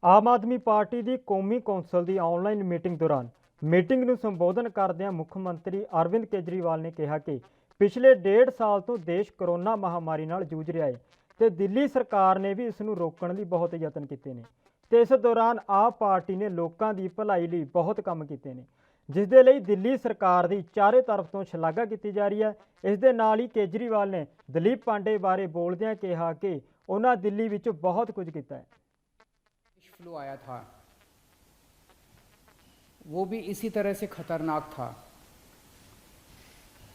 Aam Aadmi party ਦੀ ਕੌਮੀ council ਦੀ online meeting ਦੌਰਾਨ meeting ਨੂੰ ਸੰਬੋਧਨ ਕਰਦਿਆਂ ਮੁੱਖ ਮੰਤਰੀ ਅਰਵਿੰਦ ਕੇਜਰੀਵਾਲ ਨੇ ਕਿਹਾ ਕਿ ਪਿਛਲੇ 1.5 ਸਾਲ ਤੋਂ ਦੇਸ਼ ਕੋਰੋਨਾ ਮਹਾਮਾਰੀ ਨਾਲ ਜੂਝ ਰਿਹਾ ਹੈ ਤੇ ਦਿੱਲੀ ਸਰਕਾਰ ਨੇ ਵੀ ਇਸ ਨੂੰ ਰੋਕਣ ਲਈ ਬਹੁਤ ਯਤਨ ਕੀਤੇ ਨੇ ਤੇ ਇਸ ਦੌਰਾਨ ਆਪ ਪਾਰਟੀ ਨੇ ਲੋਕਾਂ ਦੀ ਭਲਾਈ ਲਈ ਬਹੁਤ ਕੰਮ ਕੀਤੇ ਨੇ, ਜਿਸ ਦੇ ਲਈ ਦਿੱਲੀ ਸਰਕਾਰ ਦੀ ਚਾਰੇ ਤਰਫ ਤੋਂ ਸ਼ਲਾਘਾ ਕੀਤੀ ਜਾ ਰਹੀ ਹੈ। ਇਸ ਦੇ ਨਾਲ ਹੀ ਕੇਜਰੀਵਾਲ ਨੇ ਦਲੀਪ ਪਾਂਡੇ ਬਾਰੇ ਬੋਲਦਿਆਂ ਕਿਹਾ कि ਉਹਨਾਂ ਦਿੱਲੀ ਵਿੱਚ ਬਹੁਤ ਕੁਝ ਕੀਤਾ ਹੈ। फ्लू आया था, वो भी इसी तरह से खतरनाक था।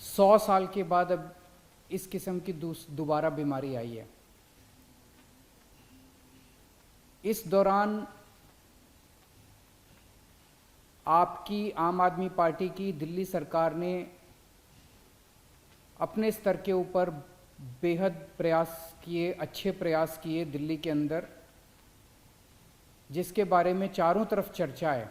100 साल के बाद अब इस किस्म की दोबारा बीमारी आई है। इस दौरान आपकी आम आदमी पार्टी की दिल्ली सरकार ने अपने स्तर के ऊपर बेहद प्रयास किए, अच्छे प्रयास किए दिल्ली के अंदर, जिसके बारे में चारों तरफ चर्चा है।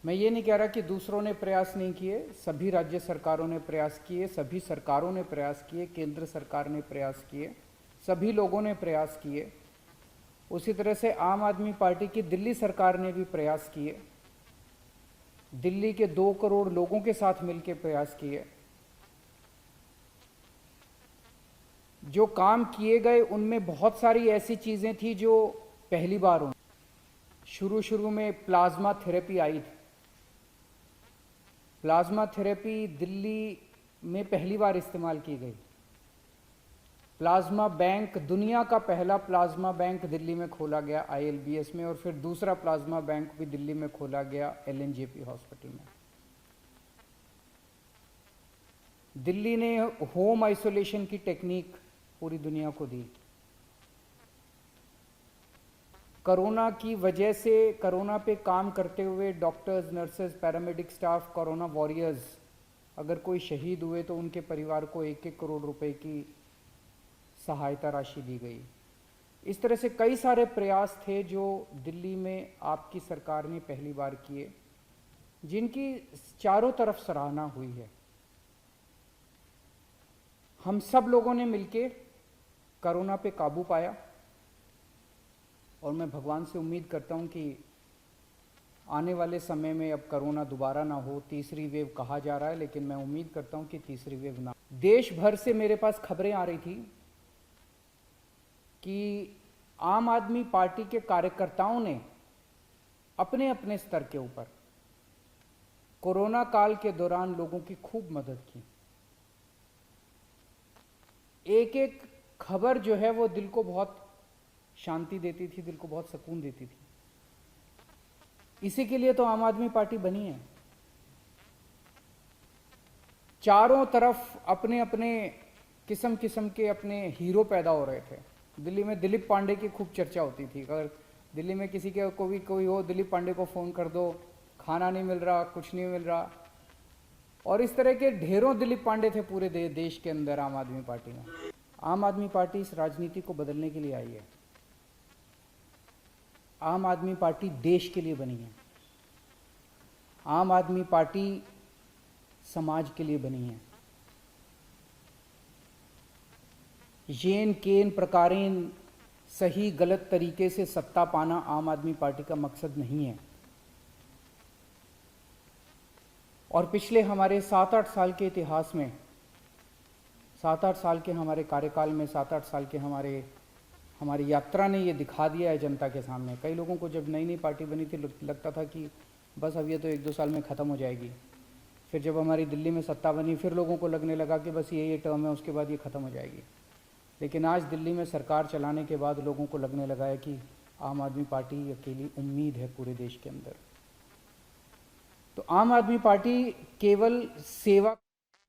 मैं ये नहीं कह रहा कि दूसरों ने प्रयास नहीं किए, सभी राज्य सरकारों ने प्रयास किए, सभी सरकारों ने प्रयास किए, केंद्र सरकार ने प्रयास किए, सभी लोगों ने प्रयास किए। उसी तरह से आम आदमी पार्टी की दिल्ली सरकार ने भी प्रयास किए, दिल्ली के 2 करोड़ लोगों के साथ मिलकर प्रयास किए। जो काम किए गए उनमें बहुत सारी ऐसी चीज़ें थी जो पहली बार हो। शुरू में प्लाज्मा थेरेपी आई थी। प्लाज्मा थेरेपी दिल्ली में पहली बार इस्तेमाल की गई। प्लाज्मा बैंक, दुनिया का पहला प्लाज्मा बैंक दिल्ली में खोला गया ILBS में, और फिर दूसरा प्लाज्मा बैंक भी दिल्ली में खोला गया LNJP हॉस्पिटल में। दिल्ली ने होम आइसोलेशन की टेक्निक पूरी दुनिया को दी। कोरोना की वजह से, कोरोना पे काम करते हुए doctors, nurses, paramedic staff, corona warriors, अगर कोई शहीद हुए तो उनके परिवार को 1-1 करोड़ रुपए की सहायता राशि दी गई। इस तरह से कई सारे प्रयास थे जो दिल्ली में आपकी सरकार ने पहली बार किए, जिनकी चारों तरफ सराहना हुई है। हम सब लोगों ने मिलकर कोरोना पे काबू पाया, और मैं भगवान से उम्मीद करता हूं कि आने वाले समय में अब कोरोना दोबारा ना हो। तीसरी वेव कहा जा रहा है, लेकिन मैं उम्मीद करता हूं कि तीसरी वेव ना। देश भर से मेरे पास खबरें आ रही थी कि आम आदमी पार्टी के कार्यकर्ताओं ने अपने अपने स्तर के ऊपर कोरोना काल के दौरान लोगों की खूब मदद की। एक एक खबर जो है वो दिल को बहुत शांति देती थी, दिल को बहुत सुकून देती थी। इसी के लिए तो आम आदमी पार्टी बनी है। चारों तरफ अपने अपने किस्म किस्म के अपने हीरो पैदा हो रहे थे। दिल्ली में दिलीप पांडे की खूब चर्चा होती थी। अगर दिल्ली में किसी के को भी कोई हो, दिलीप पांडे को फ़ोन कर दो, खाना नहीं मिल रहा, कुछ नहीं मिल रहा। और इस तरह के ढेरों दिलीप पांडे थे पूरे देश के अंदर आम आदमी पार्टी में। आम आदमी पार्टी इस राजनीति को बदलने के लिए आई है। आम आदमी पार्टी देश के लिए बनी है। आम आदमी पार्टी समाज के लिए बनी है। येन केन प्रकारेण सही गलत तरीके से सत्ता पाना आम आदमी पार्टी का मकसद नहीं है। और पिछले हमारे 7-8 साल के इतिहास में, 7-8 साल के हमारे कार्यकाल में, 7-8 साल के हमारी यात्रा ने ये दिखा दिया है जनता के सामने। कई लोगों को जब नई नई पार्टी बनी थी लगता था कि बस अब ये तो 1-2 साल में ख़त्म हो जाएगी। फिर जब हमारी दिल्ली में सत्ता बनी, फिर लोगों को लगने लगा कि बस ये टर्म है, उसके बाद ये ख़त्म हो जाएगी। लेकिन आज दिल्ली में सरकार चलाने के बाद लोगों को लगने लगा है कि आम आदमी पार्टी अकेली उम्मीद है पूरे देश के अंदर। तो आम आदमी पार्टी केवल सेवा